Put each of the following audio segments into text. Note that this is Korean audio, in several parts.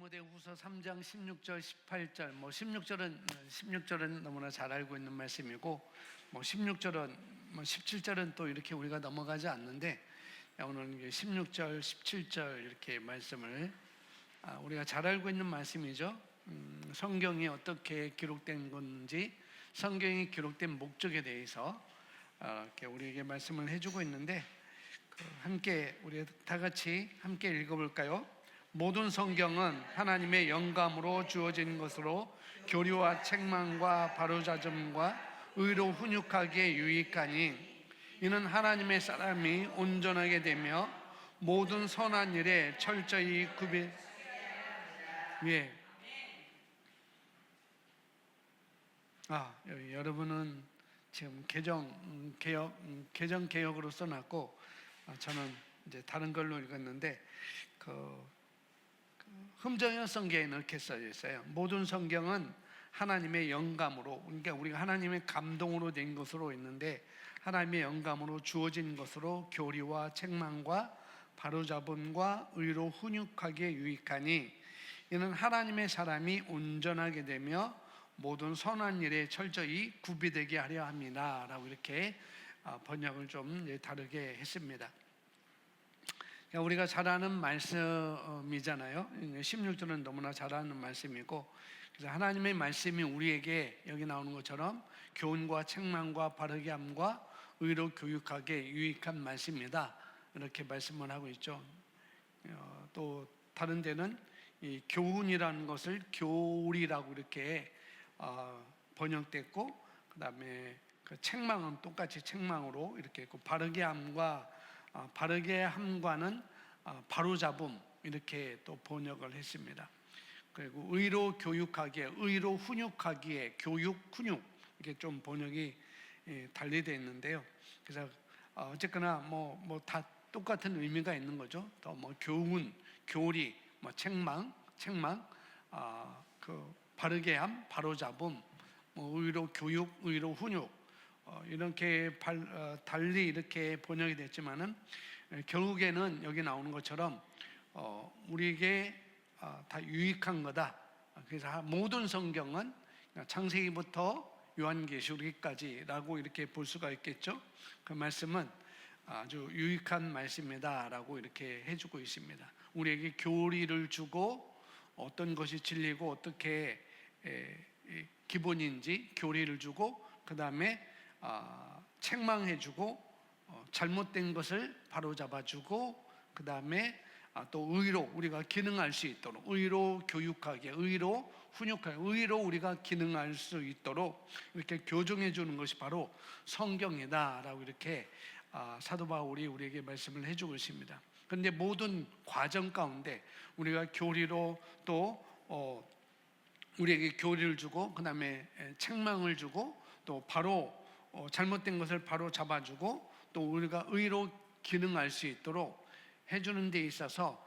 디모데후서 3장 16절 18절 16절은 너무나 잘 알고 있는 말씀이고 16절은 17절은 또 이렇게 우리가 넘어가지 않는데 오늘 16절 17절 이렇게 말씀을 우리가 잘 알고 있는 말씀이죠. 성경이 어떻게 기록된 건지 성경이 기록된 목적에 대해서 이렇게 우리에게 말씀을 해주고 있는데 함께 우리 다 같이 함께 읽어볼까요? 모든 성경은 하나님의 영감으로 주어진 것으로 교리와 책망과 바로잡음과 의로 훈육하기에 유익하니 이는 하나님의 사람이 온전하게 되며 모든 선한 일에 철저히 구별. 여러분은 지금 개정 개혁으로 써놨고 저는 이제 다른 걸로 읽었는데 흠정현 성경에는 이렇게 써져 있어요. 모든 성경은 하나님의 영감으로, 그러니까 우리가 하나님의 감동으로 된 것으로 있는데 하나님의 영감으로 주어진 것으로 교리와 책망과 바로잡음과 의로 훈육하기에 유익하니 이는 하나님의 사람이 온전하게 되며 모든 선한 일에 철저히 구비되게 하려 합니다 라고 이렇게 번역을 좀 다르게 했습니다. 우리가 잘 아는 말씀이잖아요. 16절은 너무나 잘 아는 말씀이고, 그래서 하나님의 말씀이 우리에게 여기 나오는 것처럼 교훈과 책망과 바르게 함과 의로 교육하게 유익한 말씀이다 이렇게 말씀을 하고 있죠. 또 다른 데는 이 교훈이라는 것을 교리라고 이렇게 번역됐고, 그 다음에 그 책망은 똑같이 책망으로 이렇게 했고, 바르게 함과는 바로잡음 이렇게 또 번역을 했습니다. 그리고 의로 교육하기에, 의로 훈육하기에, 교육, 훈육 이렇게 좀 번역이 달리 되어 있는데요. 그래서 어쨌거나 다 똑같은 의미가 있는 거죠. 또 교훈, 교리, 책망, 그 바르게 함, 바로잡음, 의로 교육, 의로 훈육 이렇게 달리 이렇게 번역이 됐지만은 결국에는 여기 나오는 것처럼 우리에게 다 유익한 거다. 그래서 모든 성경은 창세기부터 요한계시록까지라고 이렇게 볼 수가 있겠죠. 그 말씀은 아주 유익한 말씀이다라고 이렇게 해주고 있습니다. 우리에게 교리를 주고 어떤 것이 진리고 어떻게 기본인지 교리를 주고, 그 다음에 책망해주고 잘못된 것을 바로잡아주고, 그 다음에 또 의로 우리가 기능할 수 있도록, 의로 교육하게, 의로 훈육하게, 의로 우리가 기능할 수 있도록 이렇게 교정해 주는 것이 바로 성경이다라고 이렇게 사도 바울이 우리에게 말씀을 해주고 있습니다. 그런데 모든 과정 가운데 우리가 교리로 또 우리에게 교리를 주고, 그 다음에 책망을 주고, 또 바로 잘못된 것을 바로 잡아주고, 또 우리가 의로 기능할 수 있도록 해주는 데 있어서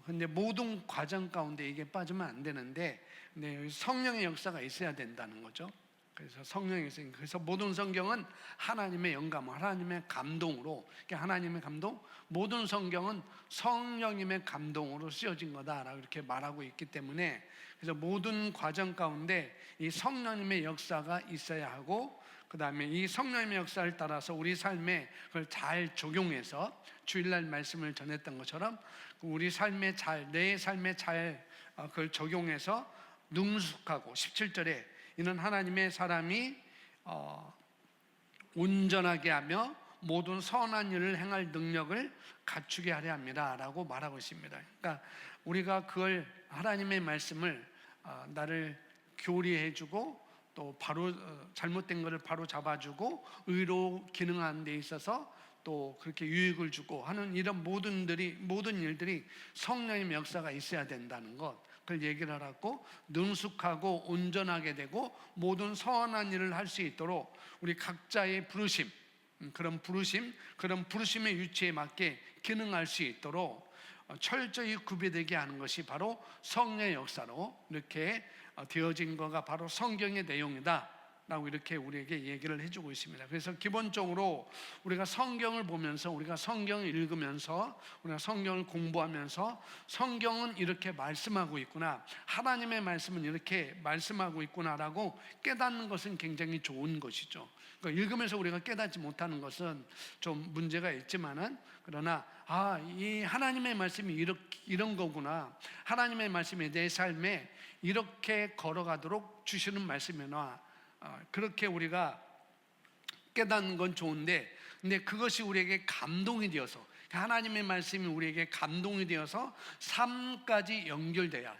근데 모든 과정 가운데 이게 빠지면 안 되는데, 근데 성령의 역사가 있어야 된다는 거죠. 그래서 성령이 있으니까, 그래서 모든 성경은 하나님의 영감, 하나님의 감동으로, 하나님의 감동, 모든 성경은 성령님의 감동으로 쓰여진 거다라고 이렇게 말하고 있기 때문에, 그래서 모든 과정 가운데 이 성령님의 역사가 있어야 하고, 그 다음에 이 성령님의 역사를 따라서 우리 삶에 그걸 잘 적용해서 주일날 말씀을 전했던 것처럼 우리 삶에 내 삶에 잘 그걸 적용해서 능숙하고, 17절에 이는 하나님의 사람이 온전하게 하며 모든 선한 일을 행할 능력을 갖추게 하려 합니다 라고 말하고 있습니다. 그러니까 우리가 그걸, 하나님의 말씀을 나를 교리해 주고, 또 바로 잘못된 것을 바로 잡아주고, 의로 기능하는 데 있어서 또 그렇게 유익을 주고 하는 이런 모든 일들이 성령의 역사가 있어야 된다는 것, 그걸 얘기를 하라고, 능숙하고 온전하게 되고 모든 선한 일을 할 수 있도록 우리 각자의 부르심, 그런 부르심의 위치에 맞게 기능할 수 있도록 철저히 구비되게 하는 것이 바로 성령의 역사로 이렇게 되어진 거가 바로 성경의 내용이다 라고 이렇게 우리에게 얘기를 해주고 있습니다. 그래서 기본적으로 우리가 성경을 보면서, 우리가 성경을 읽으면서, 우리가 성경을 공부하면서 성경은 이렇게 말씀하고 있구나, 하나님의 말씀은 이렇게 말씀하고 있구나라고 깨닫는 것은 굉장히 좋은 것이죠. 그러니까 읽으면서 우리가 깨닫지 못하는 것은 좀 문제가 있지만은, 그러나 이 하나님의 말씀이 이런 거구나, 하나님의 말씀이 내 삶에 이렇게 걸어가도록 주시는 말씀이나, 그렇게 우리가 깨닫는 건 좋은데, 근데 그것이 우리에게 감동이 되어서, 하나님의 말씀이 우리에게 감동이 되어서 삶까지 연결돼야,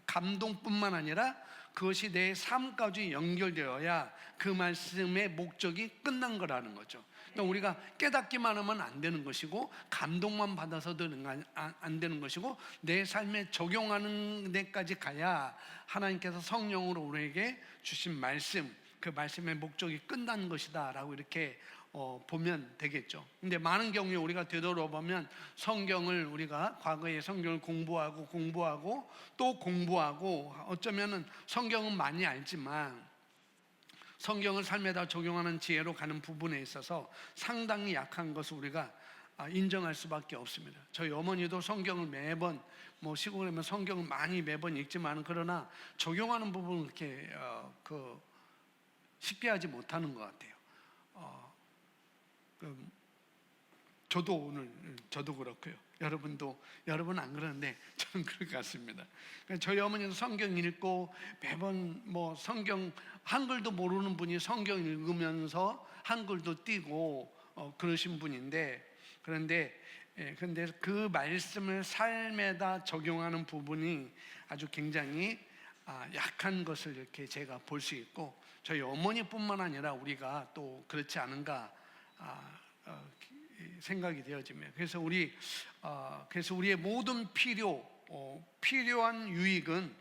감동뿐만 아니라 그것이 내 삶까지 연결되어야 그 말씀의 목적이 끝난 거라는 거죠. 그러니까 우리가 깨닫기만 하면 안 되는 것이고, 감동만 받아서도 안 되는 것이고, 내 삶에 적용하는 데까지 가야 하나님께서 성령으로 우리에게 주신 말씀, 그 말씀의 목적이 끝난 것이다 라고 이렇게 보면 되겠죠. 근데 많은 경우에 우리가 되돌아보면 성경을, 우리가 과거에 성경을 공부하고 또 공부하고, 어쩌면은 성경은 많이 알지만 성경을 삶에다 적용하는 지혜로 가는 부분에 있어서 상당히 약한 것을 우리가 인정할 수밖에 없습니다. 저희 어머니도 성경을 매번, 시골에 가면 성경을 많이 매번 읽지만, 그러나 적용하는 부분은 그렇게 쉽게 하지 못하는 것 같아요. 저도 그렇고요. 여러분 안 그러는데 저는 그럴 것 같습니다. 저희 어머니도 성경 읽고 매번 성경, 한글도 모르는 분이 성경 읽으면서 한글도 띄고 그러신 분인데, 그런데 그 말씀을 삶에다 적용하는 부분이 아주 굉장히 약한 것을 이렇게 제가 볼 수 있고, 저희 어머니뿐만 아니라 우리가 또 그렇지 않은가 생각이 되어집니다. 그래서 우리의 모든 필요한 유익은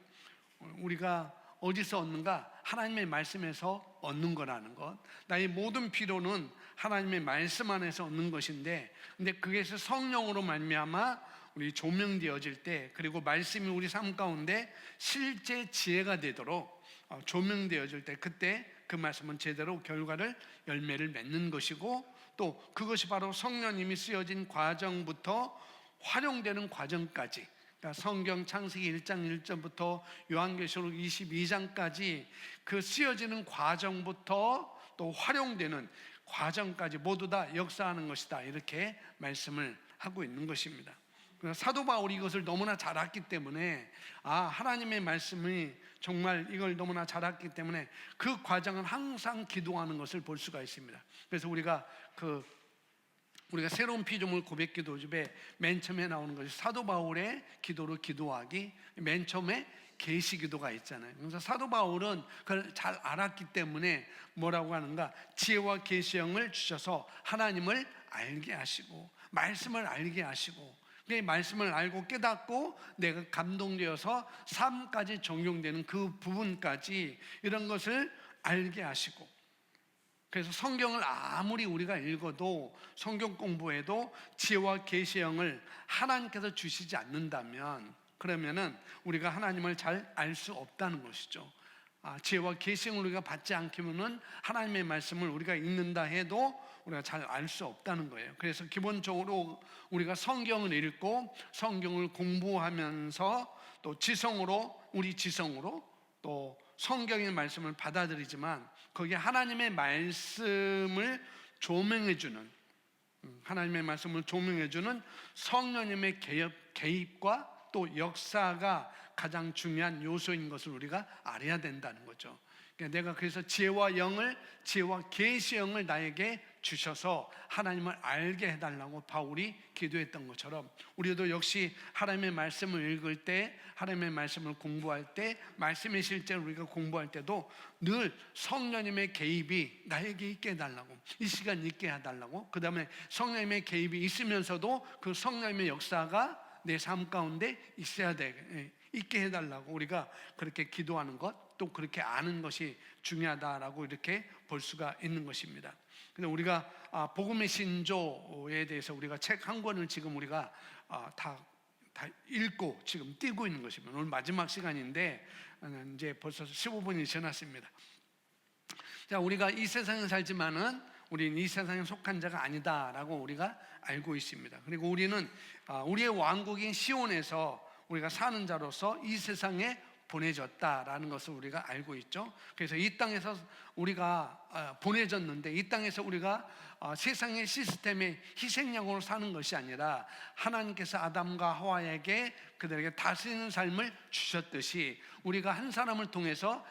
우리가 어디서 얻는가? 하나님의 말씀에서 얻는 거라는 것. 나의 모든 필요는 하나님의 말씀 안에서 얻는 것인데, 근데 그것이 성령으로 말미암아 우리 조명되어질 때, 그리고 말씀이 우리 삶 가운데 실제 지혜가 되도록 조명되어질 때, 그때 그 말씀은 제대로 열매를 맺는 것이고, 또 그것이 바로 성령님이 쓰여진 과정부터 활용되는 과정까지, 그러니까 성경 창세기 1장 1절부터 요한계시록 22장까지 그 쓰여지는 과정부터 또 활용되는 과정까지 모두 다 역사하는 것이다, 이렇게 말씀을 하고 있는 것입니다. 사도 바울이 이것을 너무나 잘 알기 때문에, 하나님의 말씀이 정말 이걸 너무나 잘 알기 때문에 그 과정은 항상 기도하는 것을 볼 수가 있습니다. 그래서 우리가 새로운 피조물 고백 기도집에 맨 처음에 나오는 것이 사도 바울의 기도로 기도하기, 맨 처음에 계시 기도가 있잖아요. 그래서 사도 바울은 그걸 잘 알았기 때문에 뭐라고 하는가? 지혜와 계시형을 주셔서 하나님을 알게 하시고, 말씀을 알게 하시고, 내 말씀을 알고 깨닫고 내가 감동되어서 삶까지 적용되는 그 부분까지, 이런 것을 알게 하시고, 그래서 성경을 아무리 우리가 읽어도, 성경 공부해도 지혜와 계시형을 하나님께서 주시지 않는다면, 그러면은 우리가 하나님을 잘 알 수 없다는 것이죠. 지혜와 계시형을 우리가 받지 않기면은 하나님의 말씀을 우리가 읽는다 해도 우리가 잘 알 수 없다는 거예요. 그래서 기본적으로 우리가 성경을 읽고 성경을 공부하면서 또 우리 지성으로 또 성경의 말씀을 받아들이지만, 거기에 하나님의 말씀을 조명해주는, 하나님의 말씀을 조명해주는 성령님의 개입과 또 역사가 가장 중요한 요소인 것을 우리가 알아야 된다는 거죠. 내가 그래서 지혜와 계시형을 나에게 주셔서 하나님을 알게 해달라고 바울이 기도했던 것처럼, 우리도 역시 하나님의 말씀을 읽을 때, 하나님의 말씀을 공부할 때, 말씀의 실제로 우리가 공부할 때도 늘 성령님의 개입이 나에게 있게 해달라고, 이 시간 있게 해달라고, 그 다음에 성령님의 개입이 있으면서도 그 성령님의 역사가 내 삶 가운데 있게 해달라고 우리가 그렇게 기도하는 것, 또 그렇게 아는 것이 중요하다라고 이렇게 볼 수가 있는 것입니다. 근데 우리가 복음의 신조에 대해서 우리가 책 한 권을 지금 우리가 다 읽고 지금 띄고 있는 것입니다. 오늘 마지막 시간인데 이제 벌써 15분이 지났습니다. 자, 우리가 이 세상에 살지만은 우리는 이 세상에 속한 자가 아니다라고 우리가 알고 있습니다. 그리고 우리는 우리의 왕국인 시온에서 우리가 사는 자로서 이 세상에 보내졌다라는 것을 우리가 알고 있죠. 그래서 이 땅에서 우리가 보내졌는데, 이 땅에서 우리가 세상의 시스템의 희생양으로 사는 것이 아니라 하나님께서 아담과 하와에게 그들에게 다스리는 삶을 주셨듯이, 우리가 한 사람을 통해서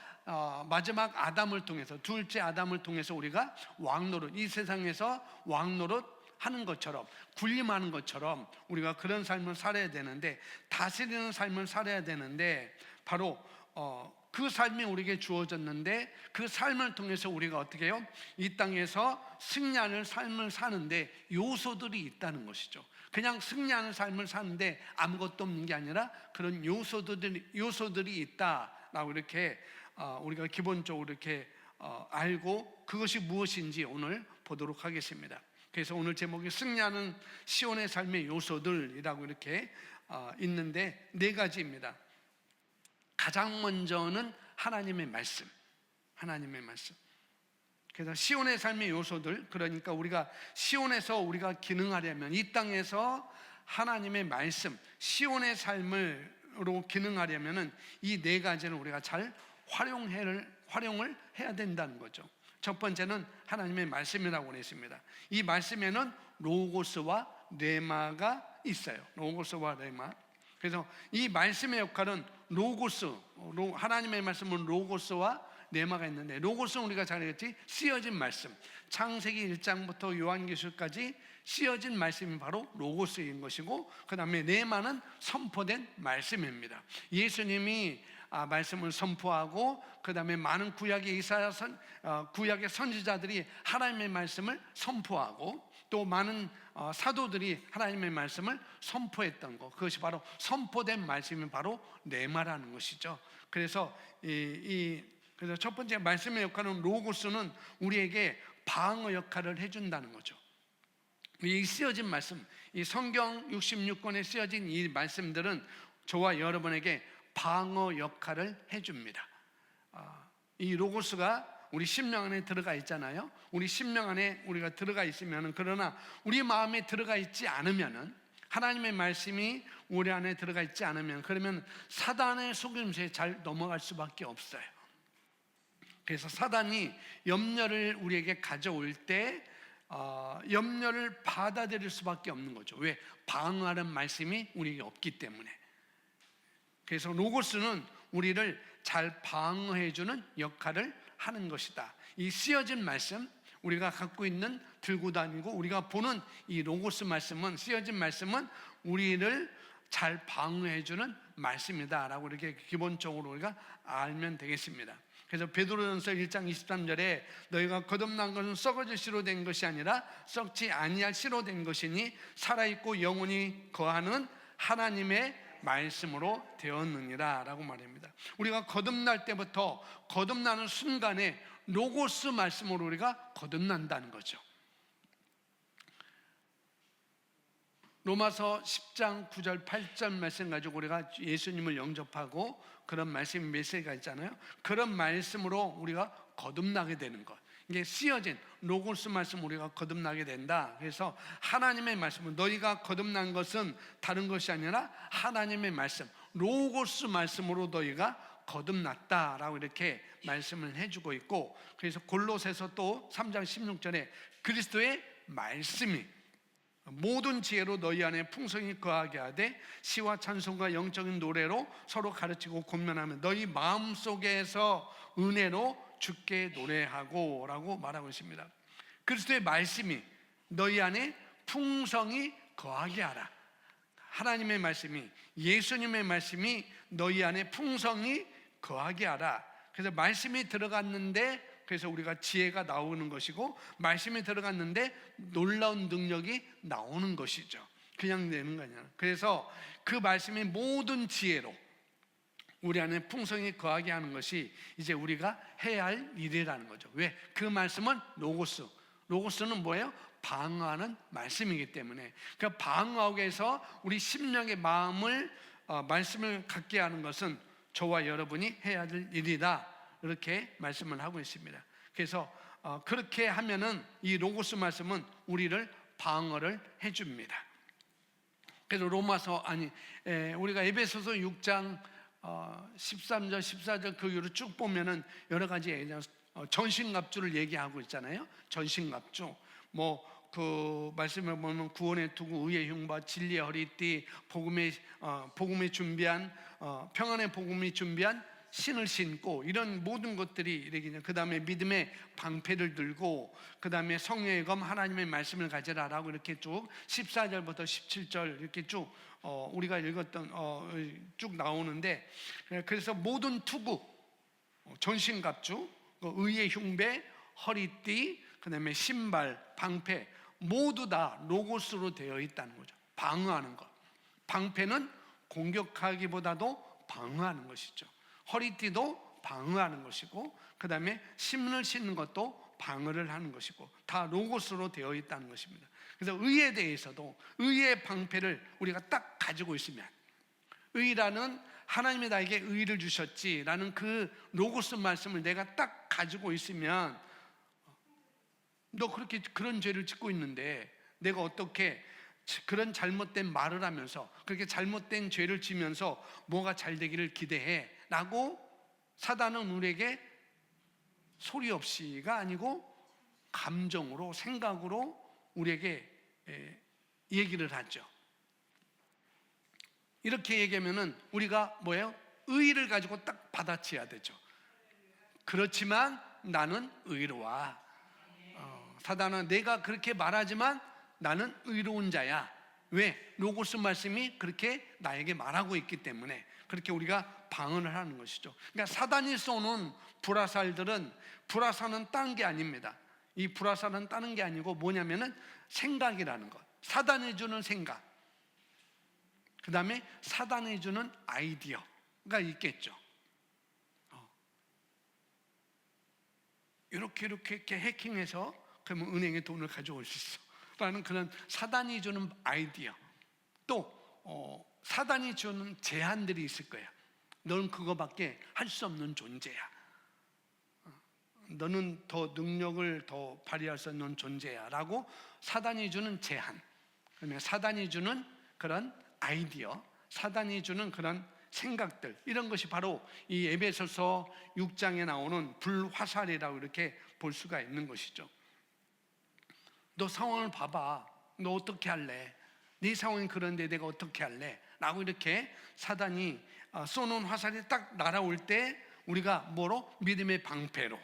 마지막 아담을 통해서, 둘째 아담을 통해서 우리가 왕노릇, 이 세상에서 왕노릇 하는 것처럼, 군림하는 것처럼 우리가 그런 삶을 살아야 되는데, 다스리는 삶을 살아야 되는데, 바로 그 삶이 우리에게 주어졌는데, 그 삶을 통해서 우리가 어떻게 해요? 이 땅에서 승리하는 삶을 사는데 요소들이 있다는 것이죠. 그냥 승리하는 삶을 사는데 아무것도 없는 게 아니라 그런 요소들이 있다라고 이렇게 우리가 기본적으로 이렇게 알고, 그것이 무엇인지 오늘 보도록 하겠습니다. 그래서 오늘 제목이 승리하는 시온의 삶의 요소들이라고 이렇게 있는데, 네 가지입니다. 가장 먼저는 하나님의 말씀. 그래서 시온의 삶의 요소들, 그러니까 우리가 시온에서 우리가 기능하려면, 이 땅에서 하나님의 말씀, 시온의 삶으로 기능하려면은 이 네 가지를 우리가 잘 활용을 해야 된다는 거죠. 첫 번째는 하나님의 말씀이라고 했습니다. 이 말씀에는 로고스와 레마가 있어요. 로고스와 레마. 그래서 이 말씀의 역할은 하나님의 말씀은 로고스와 레마가 있는데, 로고스는 우리가 잘 알겠지, 쓰여진 말씀, 창세기 1장부터 요한계시록까지 쓰여진 말씀이 바로 로고스인 것이고, 그 다음에 레마는 선포된 말씀입니다. 예수님이 말씀을 선포하고, 그 다음에 많은 구약의 선지자들이 하나님의 말씀을 선포하고, 또 많은 사도들이 하나님의 말씀을 선포했던 것, 그것이 바로 선포된 말씀이 바로 레마라는 것이죠. 그래서 그래서 첫 번째 말씀의 역할은, 로고스는 우리에게 방어 역할을 해준다는 거죠. 이 쓰여진 말씀, 이 성경 66권에 쓰여진 이 말씀들은 저와 여러분에게 방어 역할을 해줍니다. 이 로고스가 우리 심령 안에 들어가 있잖아요. 우리 심령 안에 우리가 들어가 있으면은, 그러나 우리 마음에 들어가 있지 않으면은, 하나님의 말씀이 우리 안에 들어가 있지 않으면, 그러면 사단의 속임수에 잘 넘어갈 수밖에 없어요. 그래서 사단이 염려를 우리에게 가져올 때 염려를 받아들일 수밖에 없는 거죠. 왜? 방어하는 말씀이 우리에게 없기 때문에. 그래서 로고스는 우리를 잘 방어해주는 역할을 하는 것이다. 이 쓰여진 말씀, 우리가 갖고 있는, 들고 다니고 우리가 보는 이 로고스 말씀은, 쓰여진 말씀은 우리를 잘 방어해주는 말씀이다라고 이렇게 기본적으로 우리가 알면 되겠습니다. 그래서 베드로전서 1장 23절에 너희가 거듭난 것은 썩어질 씨로 된 것이 아니라 썩지 아니할 씨로 된 것이니 살아있고 영원히 거하는 하나님의 말씀으로 되었느니라 라고 말합니다. 우리가 거듭날 때부터 거듭나는 순간에 로고스 말씀으로 우리가 거듭난다는 거죠. 로마서 10장 9절 8절 말씀 가지고 우리가 예수님을 영접하고, 그런 말씀이 메시지가 있잖아요. 그런 말씀으로 우리가 거듭나게 되는 것, 이게 쓰여진 로고스 말씀, 우리가 거듭나게 된다. 그래서 하나님의 말씀은, 너희가 거듭난 것은 다른 것이 아니라 하나님의 말씀, 로고스 말씀으로 너희가 거듭났다라고 이렇게 말씀을 해주고 있고, 그래서 골로새서 또 3장 16절에 그리스도의 말씀이 모든 지혜로 너희 안에 풍성히 거하게 하되 시와 찬송과 영적인 노래로 서로 가르치고 권면하며 너희 마음속에서 은혜로 주께 노래하고 라고 말하고 있습니다. 그리스도의 말씀이 너희 안에 풍성히 거하게 하라. 하나님의 말씀이, 예수님의 말씀이 너희 안에 풍성히 거하게 하라. 그래서 말씀이 들어갔는데, 그래서 우리가 지혜가 나오는 것이고, 말씀이 들어갔는데 놀라운 능력이 나오는 것이죠. 그냥 되는 거 아니야. 그래서 그 말씀이 모든 지혜로 우리 안에 풍성히 거하게 하는 것이 이제 우리가 해야 할 일이라는 거죠. 왜? 그 말씀은 로고스는 뭐예요? 방어하는 말씀이기 때문에. 그 방어하기 위해서 우리 심령의 마음을 말씀을 갖게 하는 것은 저와 여러분이 해야 될 일이다, 이렇게 말씀을 하고 있습니다. 그래서 그렇게 하면은 이 로고스 말씀은 우리를 방어를 해줍니다. 그래서 우리가 에베소서 6장 13절 14절 그 이후로 쭉 보면은 여러 가지 전신갑주를 얘기하고 있잖아요. 전신갑주 그 말씀에 보면 구원의 투구, 의의 흉바, 진리의 허리띠, 복음의 준비한 평안의 복음이 준비한 신을 신고, 이런 모든 것들이 이렇게, 그 다음에 믿음의 방패를 들고, 그 다음에 성령의 검 하나님의 말씀을 가지라라고 이렇게 쭉 14절부터 17절 이렇게 쭉 우리가 읽었던 쭉 나오는데, 그래서 모든 투구, 전신갑주, 의의 흉배, 허리띠, 그 다음에 신발, 방패 모두 다 로고스로 되어 있다는 거죠. 방어하는 것. 방패는 공격하기보다도 방어하는 것이죠. 허리띠도 방어하는 것이고, 그 다음에 신을 신는 것도 방어를 하는 것이고, 다 로고스로 되어 있다는 것입니다. 그래서 의에 대해서도 의의 방패를 우리가 딱 가지고 있으면, 의라는 하나님이 나에게 의를 주셨지라는 그 로고스 말씀을 내가 딱 가지고 있으면, 너 그렇게 그런 죄를 짓고 있는데 내가 어떻게 그런 잘못된 말을 하면서 그렇게 잘못된 죄를 지면서 뭐가 잘 되기를 기대해? 라고 사단은 우리에게 소리 없이가 아니고 감정으로, 생각으로 우리에게 얘기를 하죠. 이렇게 얘기하면은 우리가 뭐예요? 의의를 가지고 딱 받아쳐야 되죠. 그렇지만 나는 의로워. 사단은 내가 그렇게 말하지만 나는 의로운 자야. 왜? 로고스 말씀이 그렇게 나에게 말하고 있기 때문에 그렇게 우리가 방어를 하는 것이죠. 그러니까 사단이 쏘는 불화살들은, 불화살은 딴 게 아닙니다. 이 불화살은 따는 게 아니고 뭐냐면은 생각이라는 것. 사단이 주는 생각, 그 다음에 사단이 주는 아이디어가 있겠죠. 이렇게 해킹해서 그러면 은행에 돈을 가져올 수 있어 라는 그런 사단이 주는 아이디어, 또 사단이 주는 제한들이 있을 거예요. 너는 그거밖에 할 수 없는 존재야. 너는 더 능력을 더 발휘할 수 없는 존재야 라고 사단이 주는 제한, 그러면 사단이 주는 그런 아이디어, 사단이 주는 그런 생각들, 이런 것이 바로 이 에베소서 6장에 나오는 불화살이라고 이렇게 볼 수가 있는 것이죠. 너 상황을 봐봐. 너 어떻게 할래? 네 상황이 그런데 내가 어떻게 할래? 라고 이렇게 사단이 쏘는 화살이 딱 날아올 때 우리가 뭐로? 믿음의 방패로,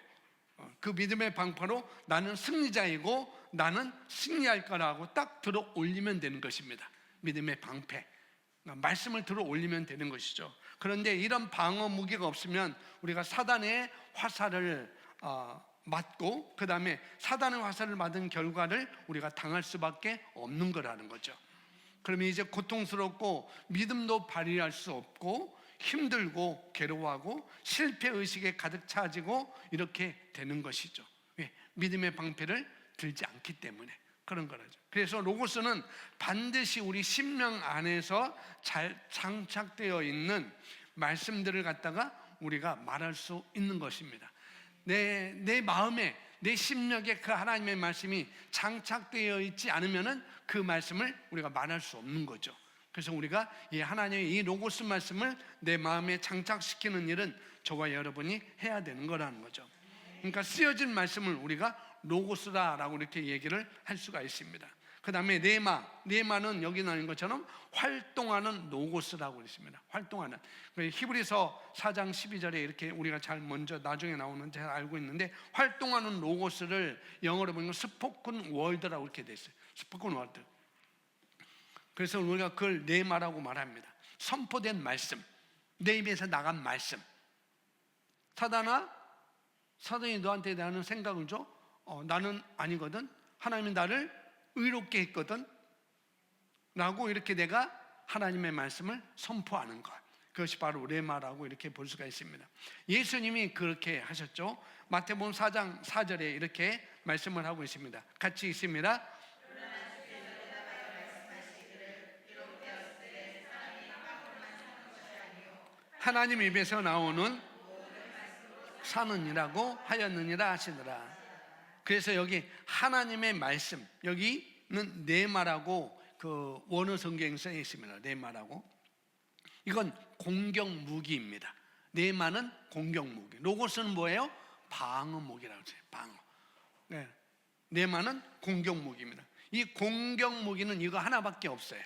그 믿음의 방패로 나는 승리자이고 나는 승리할 거라고 딱 들어 올리면 되는 것입니다. 믿음의 방패, 말씀을 들어 올리면 되는 것이죠. 그런데 이런 방어 무기가 없으면 우리가 사단의 화살을 맞고, 그 다음에 사단의 화살을 맞은 결과를 우리가 당할 수밖에 없는 거라는 거죠. 그러면 이제 고통스럽고 믿음도 발휘할 수 없고 힘들고 괴로워하고 실패의식에 가득 차지고 이렇게 되는 것이죠. 왜? 믿음의 방패를 들지 않기 때문에 그런 거라죠. 그래서 로고스는 반드시 우리 심령 안에서 잘 장착되어 있는 말씀들을 갖다가 우리가 말할 수 있는 것입니다. 내 마음에, 내 심령에 그 하나님의 말씀이 장착되어 있지 않으면은 그 말씀을 우리가 말할 수 없는 거죠. 그래서 우리가 이 하나님의 이 로고스 말씀을 내 마음에 장착시키는 일은 저와 여러분이 해야 되는 거라는 거죠. 그러니까 쓰여진 말씀을 우리가 로고스라라고 이렇게 얘기를 할 수가 있습니다. 그 다음에 네마는 여기 나온 것처럼 활동하는 로고스라고 있습니다. 활동하는, 히브리서 4장 12절에 이렇게 우리가 잘 먼저 나중에 나오는 잘 알고 있는데, 활동하는 로고스를 영어로 보면 스포큰 월드라고 이렇게 돼 있어요. 스포큰 월드. 그래서 우리가 그걸 네마라고 말합니다. 선포된 말씀, 내 입에서 나간 말씀. 사단이 너한테 대한 생각을 줘. 나는 아니거든. 하나님이 나를 의롭게 했거든 라고 이렇게 내가 하나님의 말씀을 선포하는 것, 그것이 바로 레마라고 이렇게 볼 수가 있습니다. 예수님이 그렇게 하셨죠. 마태복음 4장 4절에 이렇게 말씀을 하고 있습니다. 같이 있습니다. 하나님 입에서 나오는 사느니라고 하였느니라 하시더라. 그래서 여기 하나님의 말씀, 여기는 네마라고 그 원어 성경에 써 있습니다. 네마라고. 이건 공격 무기입니다. 네마는 공격 무기. 로고스는 뭐예요? 방어 무기라고 해요. 방어. 네. 네마는 공격 무기입니다. 이 공격 무기는 이거 하나밖에 없어요.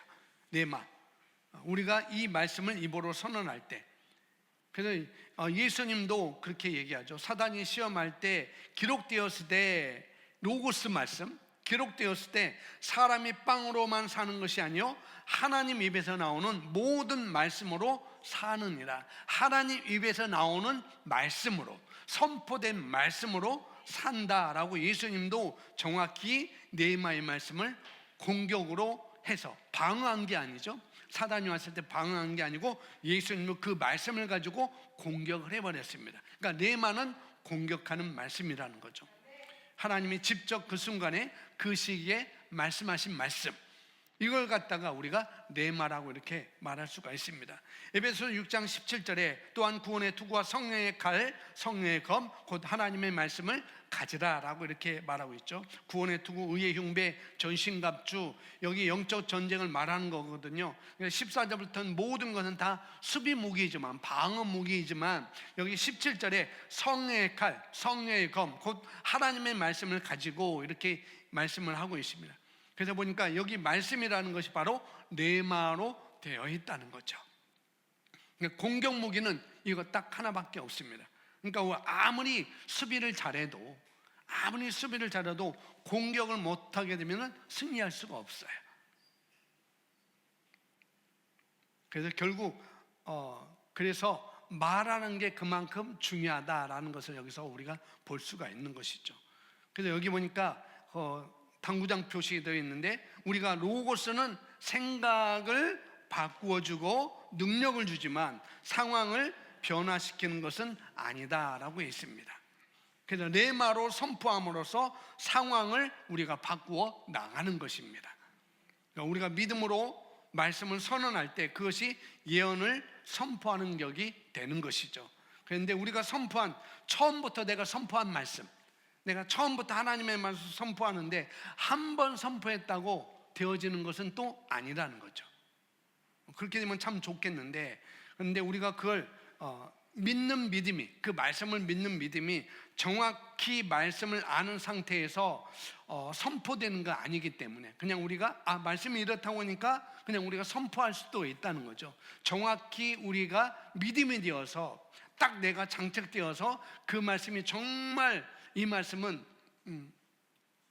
네마. 우리가 이 말씀을 입으로 선언할 때, 그래서 예수님도 그렇게 얘기하죠. 사단이 시험할 때 기록되었을 때, 로고스 말씀 기록되었을 때 사람이 빵으로만 사는 것이 아니요 하나님 입에서 나오는 모든 말씀으로 사느니라. 하나님 입에서 나오는 말씀으로, 선포된 말씀으로 산다라고 예수님도 정확히 네마의 말씀을 공격으로 해서 방어한 게 아니죠. 사단이 왔을 때 방어한 게 아니고 예수님은 그 말씀을 가지고 공격을 해버렸습니다. 그러니까 네마는 공격하는 말씀이라는 거죠. 하나님이 직접 그 순간에 그 시기에 말씀하신 말씀, 이걸 갖다가 우리가 네마라고 이렇게 말할 수가 있습니다. 에베소서 6장 17절에 또한 구원의 투구와 성령의 칼, 성령의 검, 곧 하나님의 말씀을 가지라라고 이렇게 말하고 있죠. 구원의 투구, 의의 흉배, 전신갑주, 여기 영적 전쟁을 말하는 거거든요. 14절부터는 모든 것은 다 수비 무기이지만, 방어 무기이지만, 여기 17절에 성령의 칼, 성령의 검, 곧 하나님의 말씀을 가지고 이렇게 말씀을 하고 있습니다. 그래서 보니까 여기 말씀이라는 것이 바로 네마로 되어 있다는 거죠. 공격 무기는 이거 딱 하나밖에 없습니다. 그러니까 아무리 수비를 잘해도 공격을 못하게 되면 승리할 수가 없어요. 그래서 결국 그래서 말하는 게 그만큼 중요하다라는 것을 여기서 우리가 볼 수가 있는 것이죠. 그래서 여기 보니까 당구장 표시되어 있는데, 우리가 로고스는 생각을 바꾸어주고 능력을 주지만 상황을 변화시키는 것은 아니다라고 있습니다. 그래서 네마로 선포함으로써 상황을 우리가 바꾸어 나가는 것입니다. 그러니까 우리가 믿음으로 말씀을 선언할 때 그것이 예언을 선포하는 격이 되는 것이죠. 그런데 우리가 처음부터 내가 선포한 말씀, 내가 처음부터 하나님의 말씀 선포하는데 한 번 선포했다고 되어지는 것은 또 아니라는 거죠. 그렇게 되면 참 좋겠는데, 그런데 우리가 그걸 믿는 믿음이, 그 말씀을 믿는 믿음이 정확히 말씀을 아는 상태에서 선포되는 거 아니기 때문에 그냥 우리가 말씀이 이렇다고 하니까 그냥 우리가 선포할 수도 있다는 거죠. 정확히 우리가 믿음이 되어서 딱 내가 장착되어서 그 말씀이 정말, 이 말씀은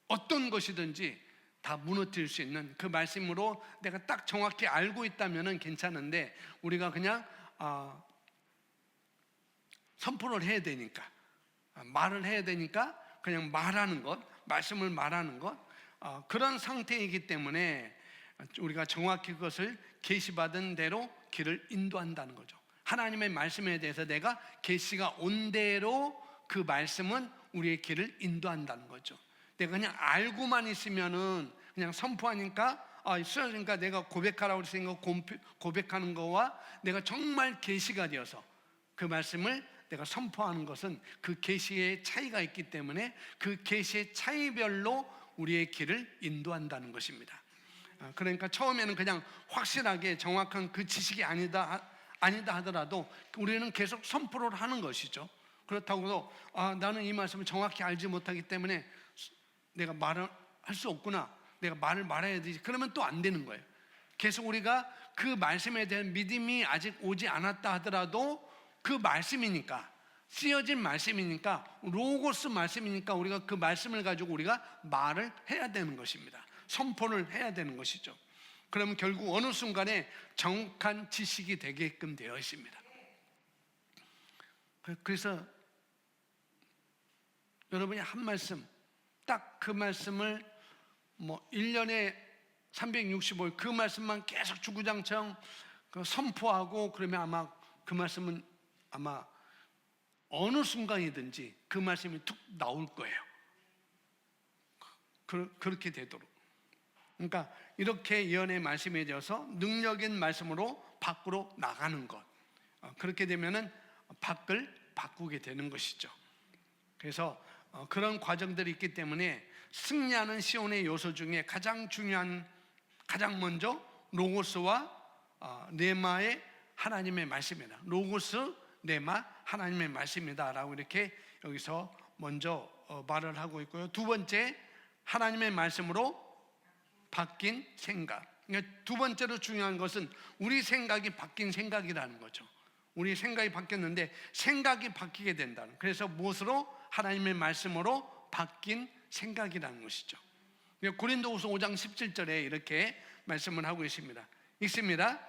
어떤 것이든지 다 무너뜨릴 수 있는 그 말씀으로 내가 딱 정확히 알고 있다면 괜찮은데, 우리가 그냥 선포를 해야 되니까, 말을 해야 되니까 그냥 말하는 것, 말씀을 말하는 것, 그런 상태이기 때문에 우리가 정확히 그것을 계시받은 대로 길을 인도한다는 거죠. 하나님의 말씀에 대해서 내가 계시가 온 대로 그 말씀은 우리의 길을 인도한다는 거죠. 내가 그냥 알고만 있으면은 그냥 선포하니까 쓰여지니까 내가 고백하라고 했으니까 고백하는 거와 내가 정말 계시가 되어서 그 말씀을 내가 선포하는 것은 그 계시의 차이가 있기 때문에 그 계시의 차이별로 우리의 길을 인도한다는 것입니다. 그러니까 처음에는 그냥 확실하게 정확한 그 지식이 아니다 하더라도 우리는 계속 선포를 하는 것이죠. 그렇다고 해서 나는 이 말씀을 정확히 알지 못하기 때문에 내가 말을 할 수 없구나, 내가 말을 말해야 되지, 그러면 또 안 되는 거예요. 계속 우리가 그 말씀에 대한 믿음이 아직 오지 않았다 하더라도 그 말씀이니까, 쓰여진 말씀이니까, 로고스 말씀이니까 우리가 그 말씀을 가지고 우리가 말을 해야 되는 것입니다. 선포를 해야 되는 것이죠. 그러면 결국 어느 순간에 정확한 지식이 되게끔 되어 있습니다. 그래서 여러분이 한 말씀, 딱 그 말씀을 1년에 365일 그 말씀만 계속 주구장창 선포하고 그러면 아마 그 말씀은 아마 어느 순간이든지 그 말씀이 툭 나올 거예요. 그렇게 되도록. 그러니까 이렇게 예언의 말씀에 대해서 능력인 말씀으로 밖으로 나가는 것. 그렇게 되면은 밖을 바꾸게 되는 것이죠. 그래서 그런 과정들이 있기 때문에 승리하는 시온의 요소 중에 가장 중요한, 가장 먼저 로고스와 네마의 하나님의 말씀이다. 로고스, 네마, 하나님의 말씀이다 라고 이렇게 여기서 먼저 말을 하고 있고요. 두 번째, 하나님의 말씀으로 바뀐 생각. 그러니까 두 번째로 중요한 것은 우리 생각이 바뀐 생각이라는 거죠. 우리 생각이 바뀌었는데 생각이 바뀌게 된다는, 그래서 무엇으로? 하나님의 말씀으로 바뀐 생각이라는 것이죠. 고린도후서 5장 17절에 이렇게 말씀을 하고 있습니다. 읽습니다.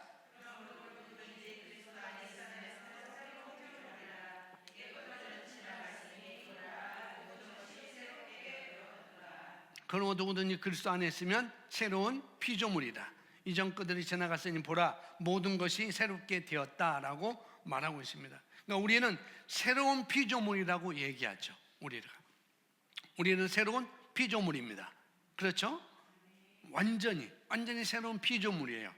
그러므로 누구든지 그리스도 안에 있으면 새로운 피조물이다. 이전 것들이 지나갔으니 보라, 모든 것이 새롭게 되었다라고 말하고 있습니다. 그러니까 우리는 새로운 피조물이라고 얘기하죠. 우리는 새로운 피조물입니다. 그렇죠? 완전히 새로운 피조물이에요.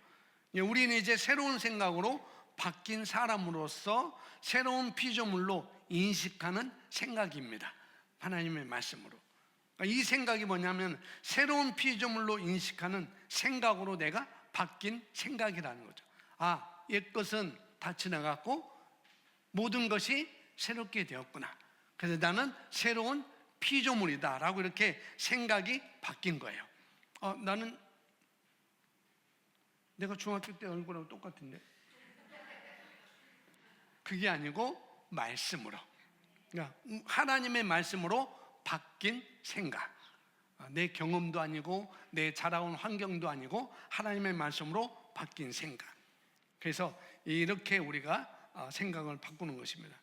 우리는 이제 새로운 생각으로 바뀐 사람으로서 새로운 피조물로 인식하는 생각입니다. 하나님의 말씀으로. 이 생각이 뭐냐면 새로운 피조물로 인식하는 생각으로 내가 바뀐 생각이라는 거죠. 옛것은 다 지나갔고 모든 것이 새롭게 되었구나. 그래서 나는 새로운 피조물이다 라고 이렇게 생각이 바뀐 거예요. 나는 내가 중학교 때 얼굴하고 똑같은데? 그게 아니고 말씀으로, 그러니까 하나님의 말씀으로 바뀐 생각. 내 경험도 아니고 내 자라온 환경도 아니고 하나님의 말씀으로 바뀐 생각. 그래서 이렇게 우리가 생각을 바꾸는 것입니다.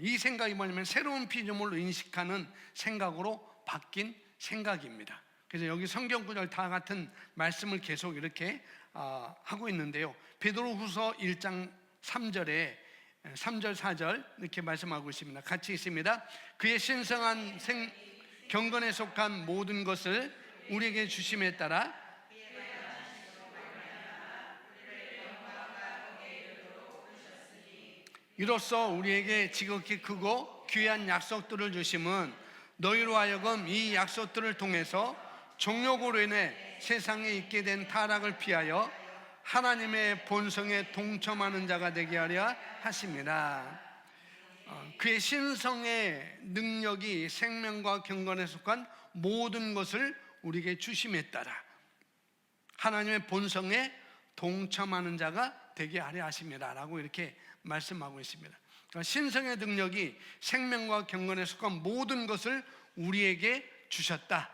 이 생각이 뭐냐면 새로운 피조물로 인식하는 생각으로 바뀐 생각입니다. 그래서 여기 성경 구절 다 같은 말씀을 계속 이렇게 하고 있는데요. 베드로후서 1장 3절에 3절 4절 이렇게 말씀하고 있습니다. 같이 있습니다. 그의 신성한 경건에 속한 모든 것을 우리에게 주심에 따라 이로써 우리에게 지극히 크고 귀한 약속들을 주심은 너희로 하여금 이 약속들을 통해서 정욕으로 인해 세상에 있게 된 타락을 피하여 하나님의 본성에 동참하는 자가 되게 하려 하십니다. 그의 신성의 능력이 생명과 경건에 속한 모든 것을 우리에게 주심에 따라 하나님의 본성에 동참하는 자가 되게 하려 하십니다 라고 이렇게 말씀하고 있습니다. 그러니까 신성의 능력이 생명과 경건에 속한 모든 것을 우리에게 주셨다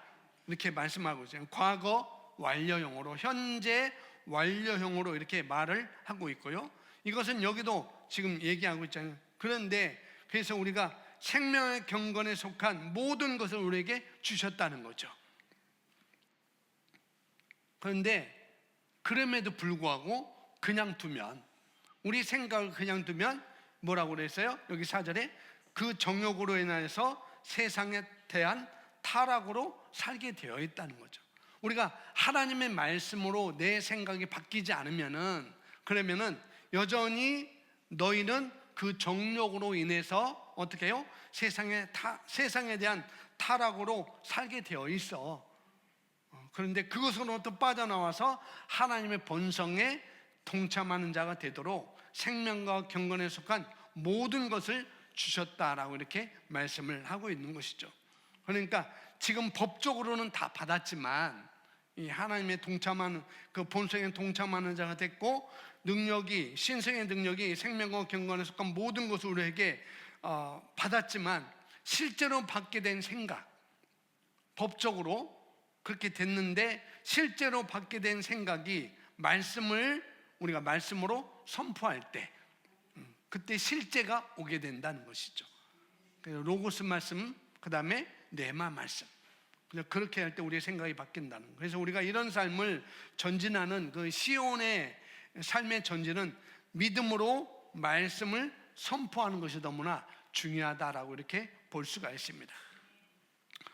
이렇게 말씀하고 있어요. 과거 완료형으로, 현재 완료형으로 이렇게 말을 하고 있고요. 이것은 여기도 지금 얘기하고 있잖아요. 그런데 그래서 우리가 생명의 경건에 속한 모든 것을 우리에게 주셨다는 거죠. 그런데 그럼에도 불구하고 그냥 두면, 우리 생각을 그냥 두면 뭐라고 그랬어요? 여기 4절에 그 정욕으로 인해서 세상에 대한 타락으로 살게 되어 있다는 거죠. 우리가 하나님의 말씀으로 내 생각이 바뀌지 않으면은, 그러면은 여전히 너희는 그 정욕으로 인해서 어떻게 해요? 세상에 대한 타락으로 살게 되어 있어. 그런데 그것으로부터 빠져나와서 하나님의 본성에 동참하는 자가 되도록 생명과 경건에 속한 모든 것을 주셨다라고 이렇게 말씀을 하고 있는 것이죠. 그러니까 지금 법적으로는 다 받았지만 이 하나님의 동참하는 그 본성에 동참하는 자가 됐고, 능력이, 신성의 능력이 생명과 경건에 속한 모든 것을 우리에게 받았지만 실제로 받게 된 생각, 법적으로 그렇게 됐는데 실제로 받게 된 생각이 우리가 말씀으로 선포할 때 그때 실제가 오게 된다는 것이죠. 로고스 말씀, 그 다음에 네마 말씀, 그렇게 할 때 우리의 생각이 바뀐다는 거예요. 그래서 우리가 이런 삶을 전진하는 그 시온의 삶의 전진은 믿음으로 말씀을 선포하는 것이 너무나 중요하다라고 이렇게 볼 수가 있습니다.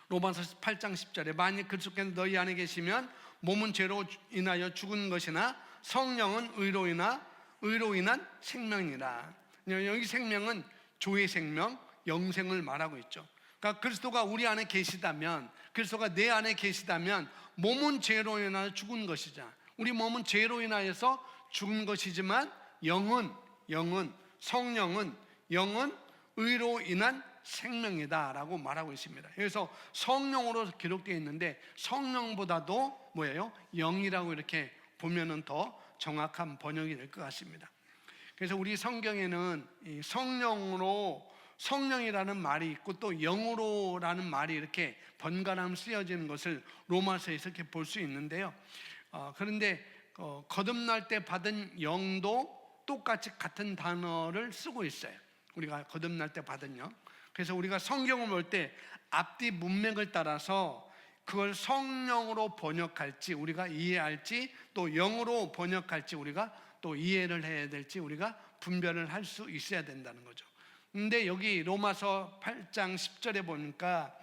로마서 8장 10절에 만일 그리스도께서 너희 안에 계시면 몸은 죄로 인하여 죽은 것이나 성령은 의로 인한 생명이라. 여기 생명은 조의 생명, 영생을 말하고 있죠. 그러니까 그리스도가 우리 안에 계시다면, 그리스도가 내 안에 계시다면 몸은 죄로 인하여 죽은 것이잖아. 우리 몸은 죄로 인하여서 죽은 것이지만 영은 성령은 의로 인한 생명이다라고 말하고 있습니다. 그래서 성령으로 기록되어 있는데 성령보다도 뭐예요? 영이라고 이렇게 보면은 더 정확한 번역이 될 것 같습니다. 그래서 우리 성경에는 이 성령이라는 말이 있고 또 영으로라는 말이 이렇게 번갈아 쓰여지는 것을 로마서에서 이렇게 볼 수 있는데요. 그런데 거듭날 때 받은 영도 똑같이 같은 단어를 쓰고 있어요. 우리가 거듭날 때 받은 영. 그래서 우리가 성경을 볼 때 앞뒤 문맥을 따라서 그걸 성령으로 번역할지 우리가 이해할지 또 영으로 번역할지 우리가 또 이해를 해야 될지 우리가 분별을 할 수 있어야 된다는 거죠. 근데 여기 로마서 8장 10절에 보니까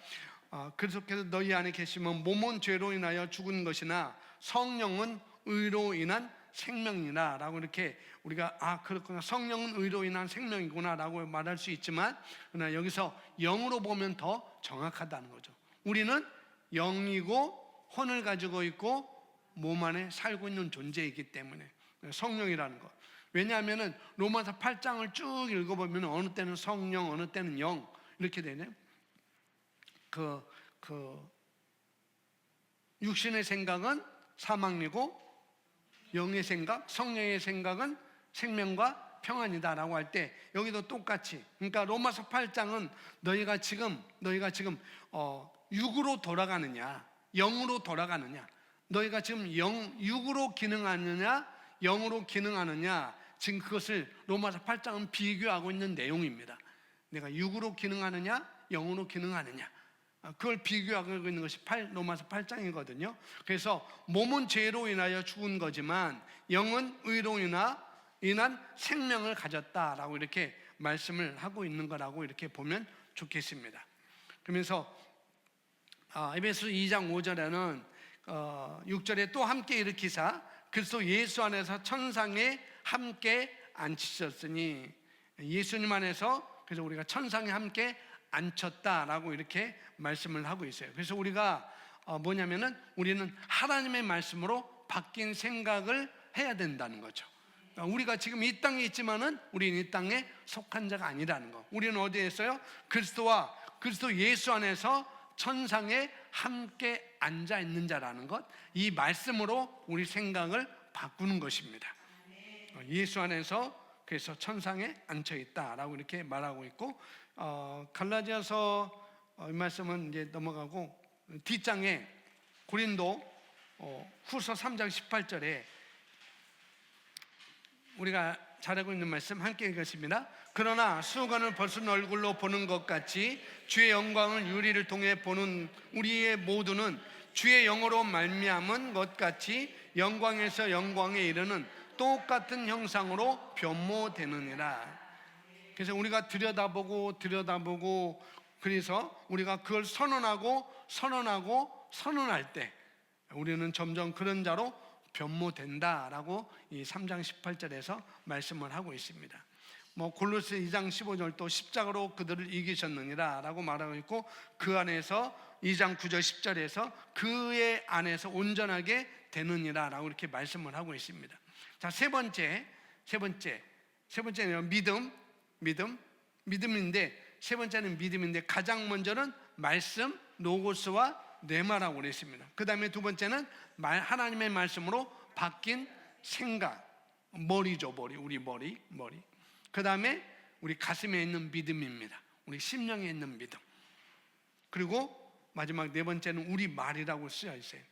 그래서 너희 안에 계시면 몸은 죄로 인하여 죽은 것이나 성령은 의로 인한 생명이나 라고 이렇게 우리가 그렇구나, 성령은 의로 인한 생명이구나 라고 말할 수 있지만 그러나 여기서 영으로 보면 더 정확하다는 거죠. 우리는 영이고 혼을 가지고 있고 몸 안에 살고 있는 존재이기 때문에 성령이라는 것. 왜냐하면 로마서 8장을 쭉 읽어보면 어느 때는 성령, 어느 때는 영 이렇게 되네요. 육신의 생각은 사망이고 영의 생각, 성령의 생각은 생명과 평안이다라고 할 때 여기도 똑같이, 그러니까 로마서 8장은 너희가 지금 육으로 돌아가느냐 영으로 돌아가느냐, 너희가 지금 육으로 기능하느냐 영으로 기능하느냐, 지금 그것을 로마서 8장은 비교하고 있는 내용입니다. 내가 육으로 기능하느냐 영으로 기능하느냐, 그걸 비교하고 있는 것이 로마서 8장이거든요. 그래서 몸은 죄로 인하여 죽은 거지만 영은 의로 인한 생명을 가졌다라고 이렇게 말씀을 하고 있는 거라고 이렇게 보면 좋겠습니다. 그러면서 에베소 2장 5절에는 6절에 또 함께 일으키사 그리스도 예수 안에서 천상에 함께 앉히셨으니, 예수님 안에서 그래서 우리가 천상에 함께 앉혔다라고 이렇게 말씀을 하고 있어요. 그래서 우리가 뭐냐면은 우리는 하나님의 말씀으로 바뀐 생각을 해야 된다는 거죠. 우리가 지금 이 땅에 있지만은 우리는 이 땅에 속한 자가 아니라는 거. 우리는 어디에 있어요? 그리스도 예수 안에서 천상에 함께 앉아 있는 자라는 것. 이 말씀으로 우리 생각을 바꾸는 것입니다. 예수 안에서 그래서 천상에 앉혀 있다라고 이렇게 말하고 있고, 갈라디아서 이 말씀은 이제 넘어가고 뒷장에 고린도 후서 3장 18절에 우리가 잘 알고 있는 말씀 함께 읽겠습니다. 그러나 수건을 벗은 얼굴로 보는 것 같이 주의 영광을 유리를 통해 보는 우리의 모두는 주의 영으로 말미암은 것 같이 영광에서 영광에 이르는 똑같은 형상으로 변모되느니라. 그래서 우리가 들여다보고 그래서 우리가 그걸 선언할 때 우리는 점점 그런 자로 변모된다라고 이 3장 18절에서 말씀을 하고 있습니다. 골로새 2장 15절도 십자가로 그들을 이기셨느니라 라고 말하고 있고, 그 안에서 2장 9절 10절에서 그의 안에서 온전하게 되느니라 라고 이렇게 말씀을 하고 있습니다. 자, 세 번째는 믿음인데, 세 번째는 믿음인데 가장 먼저는 말씀, 로고스와 뇌마라고 그랬습니다. 그 다음에 두 번째는 하나님의 말씀으로 바뀐 생각, 머리죠, 우리 머리. 그 다음에 우리 가슴에 있는 믿음입니다. 우리 심령에 있는 믿음. 그리고 마지막 네 번째는 우리 말이라고 쓰여 있어요.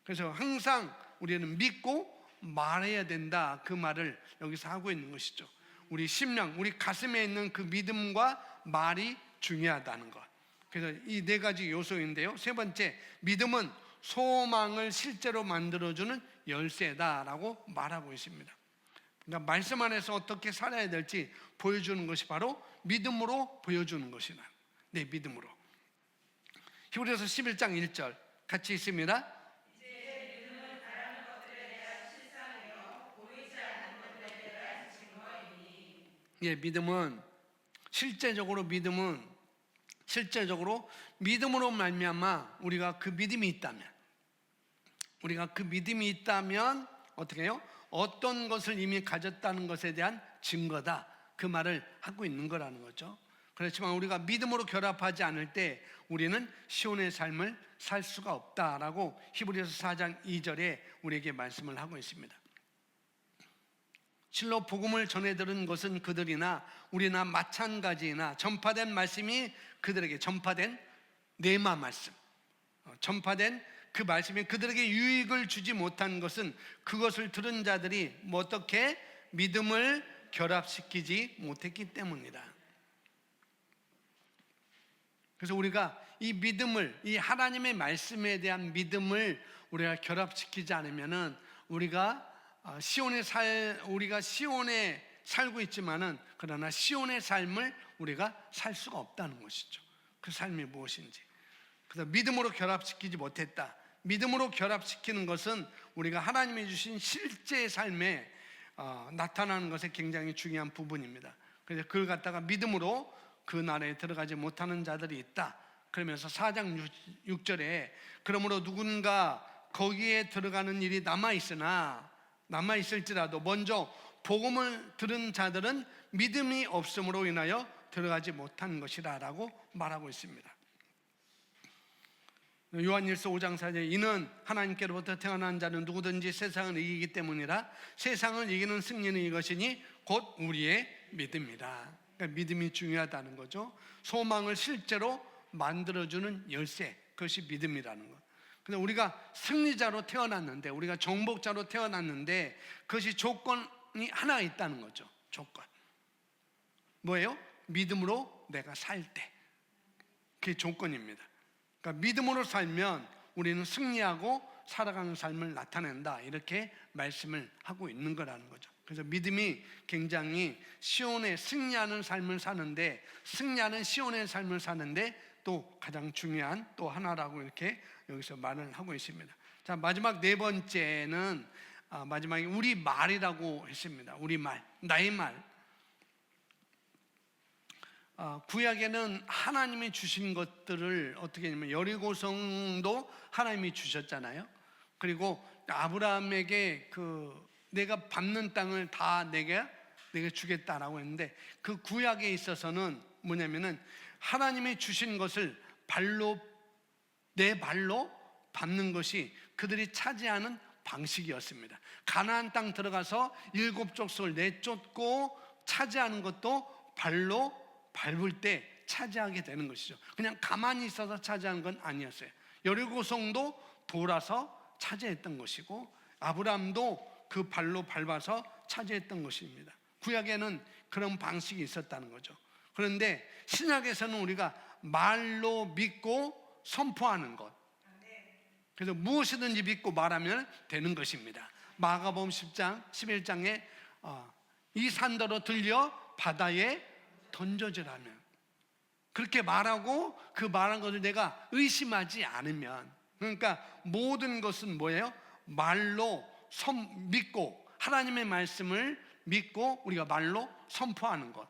그래서 항상 우리는 믿고 말해야 된다, 그 말을 여기서 하고 있는 것이죠. 우리 심령, 우리 가슴에 있는 그 믿음과 말이 중요하다는 것. 그래서 이 네 가지 요소인데요. 세 번째, 믿음은 소망을 실제로 만들어주는 열쇠다라고 말하고 있습니다. 그러니까 말씀 안에서 어떻게 살아야 될지 보여주는 것이 바로 믿음으로 보여주는 것이다. 네, 믿음으로. 히브리서 11장 1절 같이 있습니다. 믿음은 실제적으로 믿음으로 말미암아 우리가 그 믿음이 있다면 어떻게 해요? 어떤 것을 이미 가졌다는 것에 대한 증거다, 그 말을 하고 있는 거라는 거죠. 그렇지만 우리가 믿음으로 결합하지 않을 때 우리는 시온의 삶을 살 수가 없다라고 히브리서 4장 2절에 우리에게 말씀을 하고 있습니다. 실로 복음을 전해들은 것은 그들이나 우리나 마찬가지이나 전파된 말씀이 그들에게, 전파된 네마 말씀, 전파된 그 말씀이 그들에게 유익을 주지 못한 것은 그것을 들은 자들이 어떻게 믿음을 결합시키지 못했기 때문이다. 그래서 우리가 이 믿음을, 이 하나님의 말씀에 대한 믿음을 우리가 결합시키지 않으면은 우리가 시온에 살고 있지만은 그러나 시온의 삶을 우리가 살 수가 없다는 것이죠. 그 삶이 무엇인지. 그래서 믿음으로 결합시키지 못했다. 믿음으로 결합시키는 것은 우리가 하나님이 주신 실제 삶에 나타나는 것에 굉장히 중요한 부분입니다. 그래서 그걸 갖다가 믿음으로 그 나라에 들어가지 못하는 자들이 있다. 그러면서 4장 6절에 그러므로 누군가 거기에 들어가는 일이 남아있을지라도 먼저 복음을 들은 자들은 믿음이 없음으로 인하여 들어가지 못한 것이라 라고 말하고 있습니다. 요한일서 5장 4절에 이는 하나님께로부터 태어난 자는 누구든지 세상을 이기기 때문이라 세상을 이기는 승리는 이것이니 곧 우리의 믿음이라. 그러니까 믿음이 중요하다는 거죠. 소망을 실제로 만들어주는 열쇠, 그것이 믿음이라는 것. 그래서 우리가 승리자로 태어났는데, 우리가 정복자로 태어났는데 그것이 조건이 하나 있다는 거죠. 조건 뭐예요? 믿음으로 내가 살 때, 그게 조건입니다. 그러니까 믿음으로 살면 우리는 승리하고 살아가는 삶을 나타낸다, 이렇게 말씀을 하고 있는 거라는 거죠. 그래서 믿음이 굉장히 시온의 승리하는 삶을 사는데, 승리하는 시온의 삶을 사는데 또 가장 중요한 또 하나라고 이렇게 여기서 말을 하고 있습니다. 자, 마지막 네 번째는 마지막에 우리 말이라고 했습니다. 우리 말, 나의 말. 구약에는 하나님이 주신 것들을 어떻게 하냐면 여리고성도 하나님이 주셨잖아요. 그리고 아브라함에게 내가 밟는 땅을 다 내가 주겠다라고 했는데, 그 구약에 있어서는 뭐냐면은 하나님이 주신 것을 내 발로 밟는 것이 그들이 차지하는 방식이었습니다. 가나안 땅 들어가서 7 족속을 내쫓고 차지하는 것도 발로 밟을 때 차지하게 되는 것이죠. 그냥 가만히 있어서 차지하는 건 아니었어요. 여리고성도 돌아서 차지했던 것이고 아브라함도 그 발로 밟아서 차지했던 것입니다. 구약에는 그런 방식이 있었다는 거죠. 그런데 신약에서는 우리가 말로 믿고 선포하는 것, 그래서 무엇이든지 믿고 말하면 되는 것입니다. 마가복음 10장 11장에 이 산더러 들려 바다에 던져지라면, 그렇게 말하고 그 말한 것을 내가 의심하지 않으면, 그러니까 모든 것은 뭐예요? 말로 믿고, 하나님의 말씀을 믿고 우리가 말로 선포하는 것,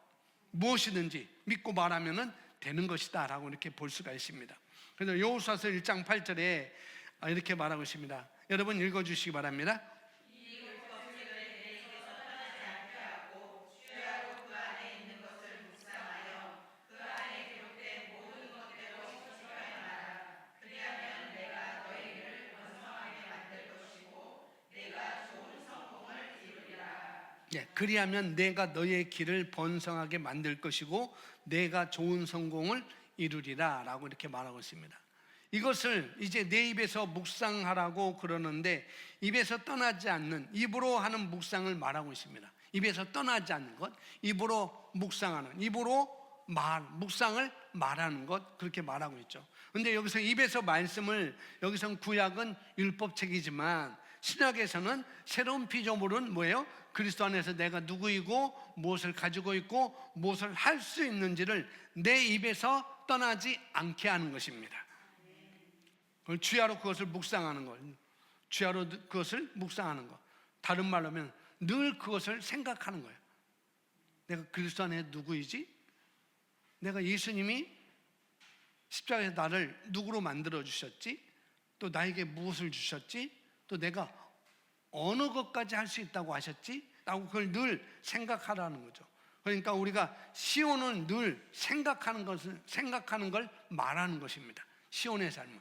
무엇이든지 믿고 말하면 되는 것이다 라고 이렇게 볼 수가 있습니다. 그래서 여호수아서 1장 8절에 이렇게 말하고 있습니다. 여러분 읽어주시기 바랍니다. 그리하면 내가 너의 길을 번성하게 만들 것이고 내가 좋은 성공을 이루리라 라고 이렇게 말하고 있습니다. 이것을 이제 내 입에서 묵상하라고 그러는데, 입에서 떠나지 않는, 입으로 하는 묵상을 말하고 있습니다. 입에서 떠나지 않는 것, 입으로 묵상하는, 입으로 묵상을 말하는 것, 그렇게 말하고 있죠. 그런데 여기서 입에서 말씀을, 여기서는 구약은 율법책이지만 신약에서는 새로운 피조물은 뭐예요? 그리스도 안에서 내가 누구이고 무엇을 가지고 있고 무엇을 할 수 있는지를 내 입에서 떠나지 않게 하는 것입니다. 주야로 그것을 묵상하는 것, 주야로 그것을 묵상하는 것, 다른 말로 하면 늘 그것을 생각하는 거예요. 내가 그리스도 안에 누구이지? 내가 예수님이 십자가에서 나를 누구로 만들어 주셨지? 또 나에게 무엇을 주셨지? 또 내가 어느 것까지 할 수 있다고 하셨지? 라고 그걸 늘 생각하라는 거죠. 그러니까 우리가 시온은 늘 생각하는 걸 말하는 것입니다. 시온의 삶은.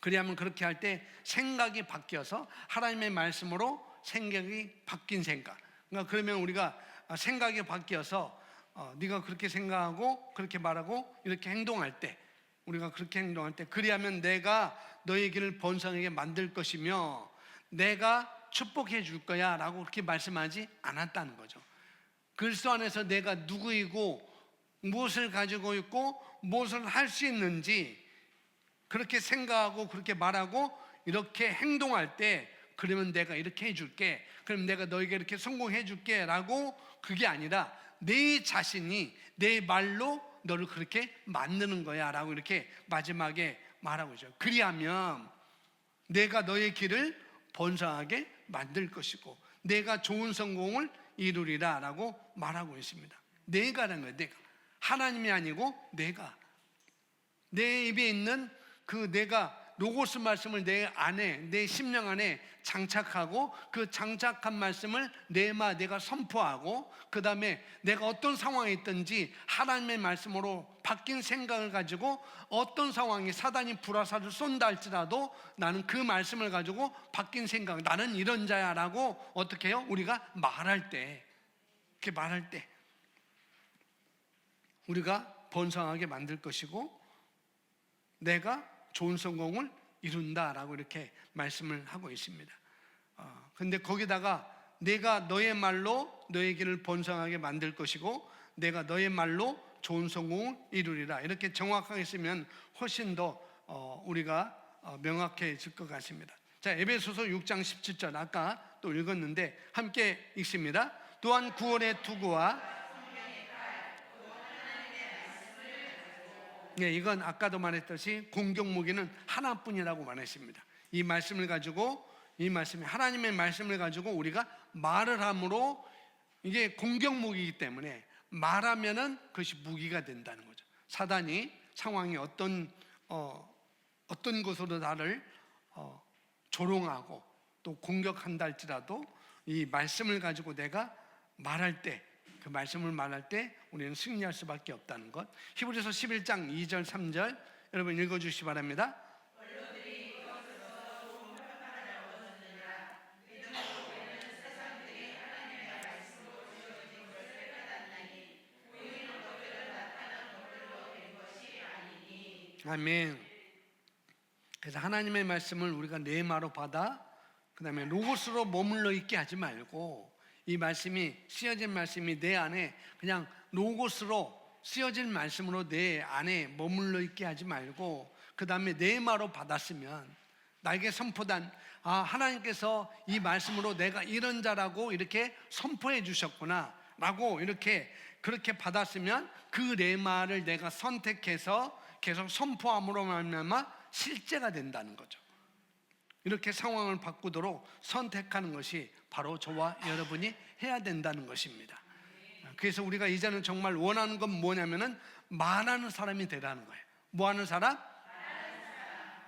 그래야만 그렇게 할 때 생각이 바뀌어서 하나님의 말씀으로 생각이 바뀐 생각. 그러니까 그러면 우리가 생각이 바뀌어서 네가 그렇게 생각하고 그렇게 말하고 이렇게 행동할 때, 우리가 그렇게 행동할 때, 그리하면 내가 너의 길을 번성하게 만들 것이며 내가 축복해 줄 거야 라고 그렇게 말씀하지 않았다는 거죠. 그리스도 안에서 내가 누구이고 무엇을 가지고 있고 무엇을 할 수 있는지 그렇게 생각하고 그렇게 말하고 이렇게 행동할 때, 그러면 내가 이렇게 해줄게, 그럼 내가 너에게 이렇게 성공해 줄게 라고, 그게 아니라 내 자신이 내 말로 너를 그렇게 만드는 거야 라고 이렇게 마지막에 말하고 있죠. 그리하면 내가 너의 길을 번성하게 만들 것이고 내가 좋은 성공을 이루리라 라고 말하고 있습니다. 내가라는 거예요. 내가, 하나님이 아니고 내가, 내 입에 있는 그 내가 로고스 말씀을 내 안에, 내 심령 안에 장착하고 그 장착한 말씀을 내가 선포하고, 그 다음에 내가 어떤 상황에 있든지 하나님의 말씀으로 바뀐 생각을 가지고 어떤 상황이 사단이 불화살을 쏜다 할지라도 나는 그 말씀을 가지고 바뀐 생각, 나는 이런 자야 라고 어떻게 해요? 우리가 말할 때, 이렇게 말할 때 우리가 번성하게 만들 것이고 내가 좋은 성공을 이룬다라고 이렇게 말씀을 하고 있습니다. 근데 거기다가 내가 너의 말로 너의 길을 번성하게 만들 것이고 내가 너의 말로 좋은 성공을 이루리라, 이렇게 정확하게 쓰면 훨씬 더 우리가 명확해질 것 같습니다. 자, 에베소서 6장 17절 아까 또 읽었는데 함께 읽습니다. 또한 구원의 투구와, 네, 이건 아까도 말했듯이 공격 무기는 하나뿐이라고 말했습니다. 이 말씀을 가지고, 이 말씀이 하나님의 말씀을 가지고 우리가 말을 함으로 이게 공격 무기이기 때문에 말하면은 그것이 무기가 된다는 거죠. 사단이 상황이 어떤 것으로 나를 조롱하고 또 공격한다 할지라도 이 말씀을 가지고 내가 말할 때, 그 말씀을 말할 때 우리는 승리할 수밖에 없다는 것. 히브리서 11장 2절 3절 여러분 읽어주시기 바랍니다. 아멘. 그래서 하나님의 말씀을 우리가 뇌마로 받아 그 다음에 로고스로 머물러 있게 하지 말고, 이 말씀이, 쓰여진 말씀이 내 안에 그냥 로고스로 쓰여진 말씀으로 내 안에 머물러 있게 하지 말고, 그 다음에 뇌마로 받았으면 나에게 선포된 하나님께서 이 말씀으로 내가 이런 자라고 이렇게 선포해 주셨구나 라고 이렇게 그렇게 받았으면 그 뇌마를 내가 선택해서 계속 선포함으로 말미암아 실제가 된다는 거죠. 이렇게 상황을 바꾸도록 선택하는 것이 바로 저와 여러분이 해야 된다는 것입니다. 그래서 우리가 이제는 정말 원하는 건 뭐냐면은 말하는 사람이 되라는 거예요. 뭐 하는 사람?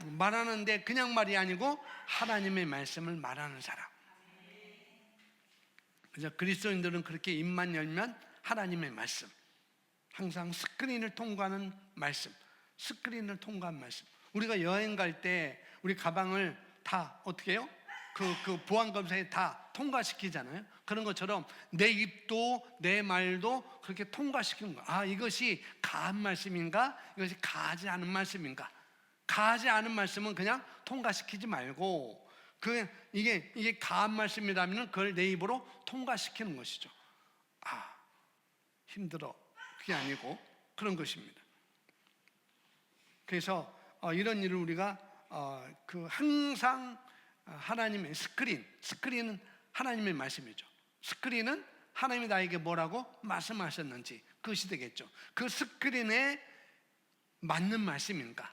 말하는데 그냥 말이 아니고 하나님의 말씀을 말하는 사람. 그래서 그리스도인들은 그렇게 입만 열면 하나님의 말씀, 항상 스크린을 통과하는 말씀, 스크린을 통과한 말씀. 우리가 여행 갈 때 우리 가방을 다 어떻게 해요? 그 보안 검사에 다 통과시키잖아요. 그런 것처럼 내 입도 내 말도 그렇게 통과시키는 거야. 이것이 가한 말씀인가? 이것이 가하지 않은 말씀인가? 가하지 않은 말씀은 그냥 통과시키지 말고, 이게 가한 말씀이라면 그걸 내 입으로 통과시키는 것이죠. 힘들어, 그게 아니고 그런 것입니다. 그래서 이런 일을 우리가 항상 하나님의 스크린은 하나님의 말씀이죠. 스크린은 하나님이 나에게 뭐라고 말씀하셨는지 그것이 되겠죠. 그 스크린에 맞는 말씀인가,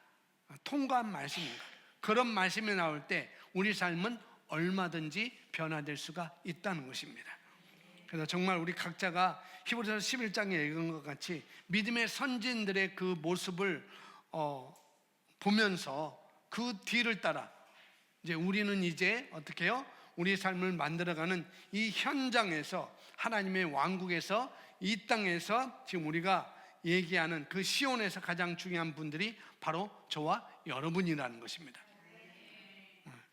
통과한 말씀인가, 그런 말씀이 나올 때 우리 삶은 얼마든지 변화될 수가 있다는 것입니다. 그래서 정말 우리 각자가 히브리서 11장에 읽은 것 같이 믿음의 선진들의 그 모습을 보면서 그 뒤를 따라 이제 우리는 이제 어떻게 해요? 우리 삶을 만들어가는 이 현장에서, 하나님의 왕국에서, 이 땅에서 지금 우리가 얘기하는 그 시온에서 가장 중요한 분들이 바로 저와 여러분이라는 것입니다.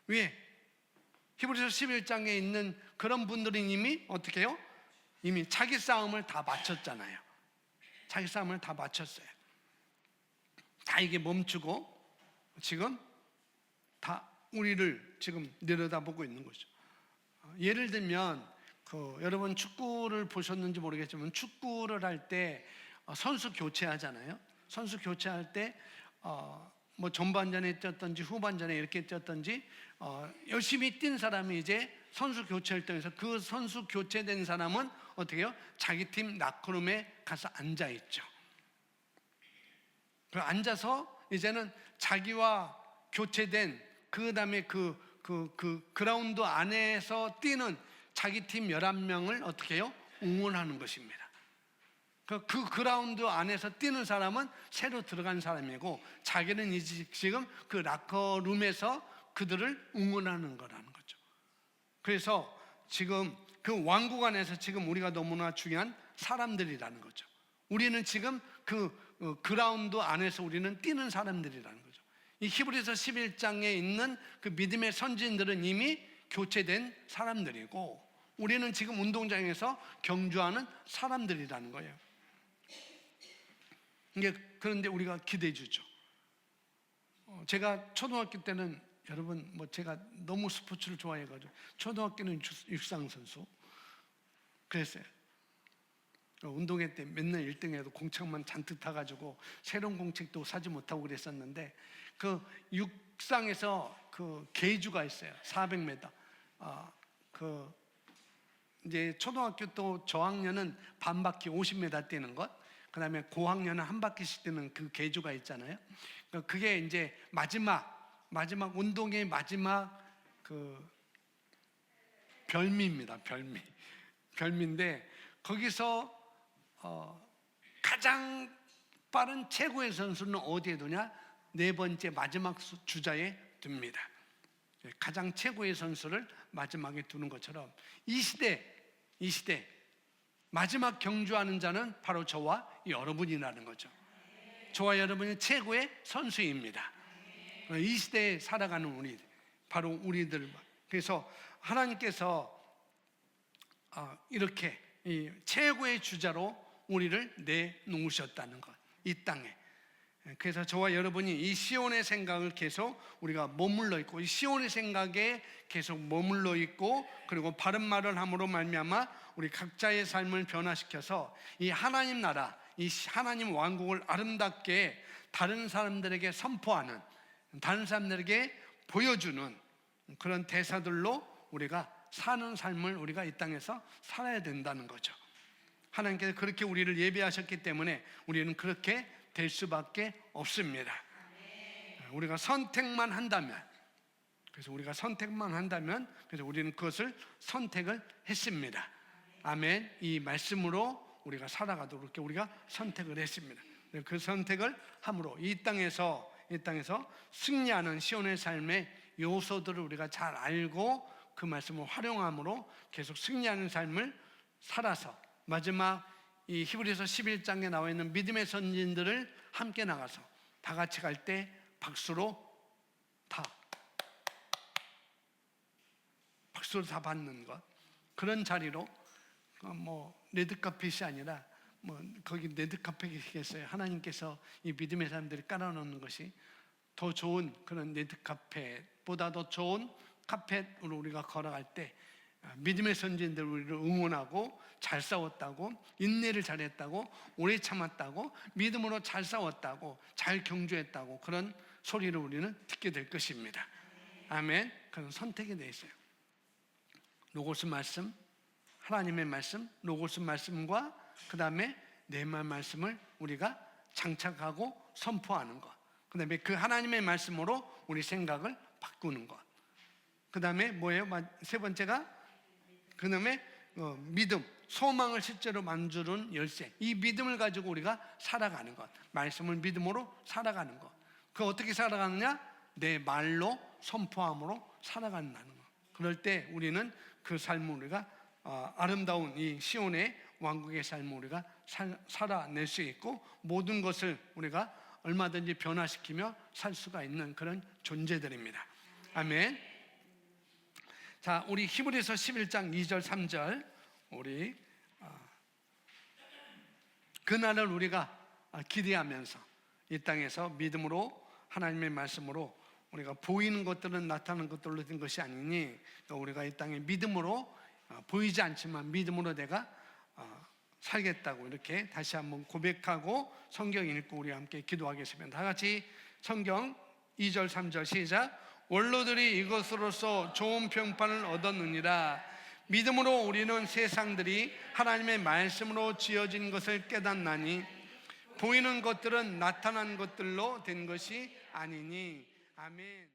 왜? 히브리서 11장에 있는 그런 분들은 이미 어떻게 해요? 이미 자기 싸움을 다 마쳤잖아요. 자기 싸움을 다 마쳤어요. 다 이게 멈추고 지금 다 우리를 지금 내려다보고 있는 거죠. 예를 들면 여러분 축구를 보셨는지 모르겠지만, 축구를 할 때 선수 교체하잖아요. 선수 교체할 때 뭐 전반전에 뛰었던지 후반전에 이렇게 뛰었던지 열심히 뛴 사람이 이제 선수 교체를 통해서 그 선수 교체된 사람은 어떻게 해요? 자기 팀 라커룸에 가서 앉아 있죠. 그 앉아서 이제는 자기와 교체된, 그 다음에 그 그라운드 안에서 뛰는 자기 팀 11명을 어떻게 해요? 응원하는 것입니다. 그 그라운드 안에서 뛰는 사람은 새로 들어간 사람이고, 자기는 이제 지금 그 라커룸에서 그들을 응원하는 거라는 거죠. 그래서 지금 그 왕국 안에서 지금 우리가 너무나 중요한 사람들이라는 거죠. 우리는 지금 그 그라운드 안에서 우리는 뛰는 사람들이라는 거죠. 이 히브리서 11장에 있는 그 믿음의 선진들은 이미 교체된 사람들이고, 우리는 지금 운동장에서 경주하는 사람들이라는 거예요. 그런데 우리가 기대해 주죠. 제가 초등학교 때는, 여러분 뭐 제가 너무 스포츠를 좋아해가지고 초등학교는 육상 선수 그랬어요. 운동회 때 맨날 1등해도 공책만 잔뜩 타가지고 새로운 공책도 사지 못하고 그랬었는데, 그 육상에서 그 계주가 있어요. 400m. 이제 초등학교 또 저학년은 반바퀴 50m 뛰는 것, 그 다음에 고학년은 한 바퀴씩 뛰는 그 계주가 있잖아요. 그게 이제 마지막 운동의 마지막 그 별미입니다. 별미인데, 거기서 가장 빠른 최고의 선수는 어디에 두냐? 네 번째 마지막 주자에 둡니다. 가장 최고의 선수를 마지막에 두는 것처럼 이 시대 마지막 경주하는 자는 바로 저와 여러분이라는 거죠. 저와 여러분이 최고의 선수입니다. 이 시대에 살아가는 우리, 바로 우리들. 그래서 하나님께서 이렇게 이 최고의 주자로 우리를 내놓으셨다는 것, 이 땅에. 그래서 저와 여러분이 이 시온의 생각을 계속 우리가 머물러 있고, 이 시온의 생각에 계속 머물러 있고, 그리고 바른 말을 함으로 말미암아 우리 각자의 삶을 변화시켜서 이 하나님 나라, 이 하나님 왕국을 아름답게 다른 사람들에게 선포하는, 다른 사람들에게 보여주는 그런 대사들로 우리가 사는 삶을 우리가 이 땅에서 살아야 된다는 거죠. 하나님께서 그렇게 우리를 예배하셨기 때문에 우리는 그렇게 될 수밖에 없습니다. 우리가 선택만 한다면, 그래서 우리는 그것을 선택을 했습니다. 아멘. 이 말씀으로 우리가 살아가도록 이렇게 우리가 선택을 했습니다. 그 선택을 함으로 이 땅에서 승리하는 시온의 삶의 요소들을 우리가 잘 알고 그 말씀을 활용함으로 계속 승리하는 삶을 살아서 마지막 이 히브리서 11장에 나와 있는 믿음의 선진들을 함께 나가서 다 같이 갈 때 박수로 다 받는 것, 그런 자리로, 뭐 레드카펫이 아니라 뭐 거기 레드카펫이겠어요. 하나님께서 이 믿음의 사람들이 깔아놓는 것이 더 좋은 그런 레드카펫보다 더 좋은 카펫으로 우리가 걸어갈 때 믿음의 선진들 우리를 응원하고, 잘 싸웠다고, 인내를 잘했다고, 오래 참았다고, 믿음으로 잘 싸웠다고, 잘 경주했다고, 그런 소리를 우리는 듣게 될 것입니다. 아멘. 그런 선택이 되어 있어요. 로고스 말씀, 하나님의 말씀, 로고스 말씀과 그 다음에 내 말씀을 우리가 장착하고 선포하는 것, 그 다음에 그 하나님의 말씀으로 우리 생각을 바꾸는 것, 그 다음에 뭐예요? 세 번째가 그 다음에 믿음, 소망을 실제로 만드는 열쇠, 이 믿음을 가지고 우리가 살아가는 것, 말씀을 믿음으로 살아가는 것. 그 어떻게 살아가느냐? 내 말로 선포함으로 살아간다는 것. 그럴 때 우리는 그 삶을 우리가 아름다운 이 시온의 왕국의 삶을 우리가 살아낼 수 있고, 모든 것을 우리가 얼마든지 변화시키며 살 수가 있는 그런 존재들입니다. 아멘. 자, 우리 히브리서 11장 2절 3절, 우리 그날을 우리가 기대하면서 이 땅에서 믿음으로 하나님의 말씀으로 우리가 보이는 것들은 나타나는 것들로 된 것이 아니니, 우리가 이 땅에 믿음으로 보이지 않지만 믿음으로 내가 살겠다고 이렇게 다시 한번 고백하고 성경 읽고 우리 함께 기도하겠습니다. 다 같이 성경 2절 3절 시작. 원로들이 이것으로서 좋은 평판을 얻었느니라. 믿음으로 우리는 세상들이 하나님의 말씀으로 지어진 것을 깨닫나니 보이는 것들은 나타난 것들로 된 것이 아니니. 아멘.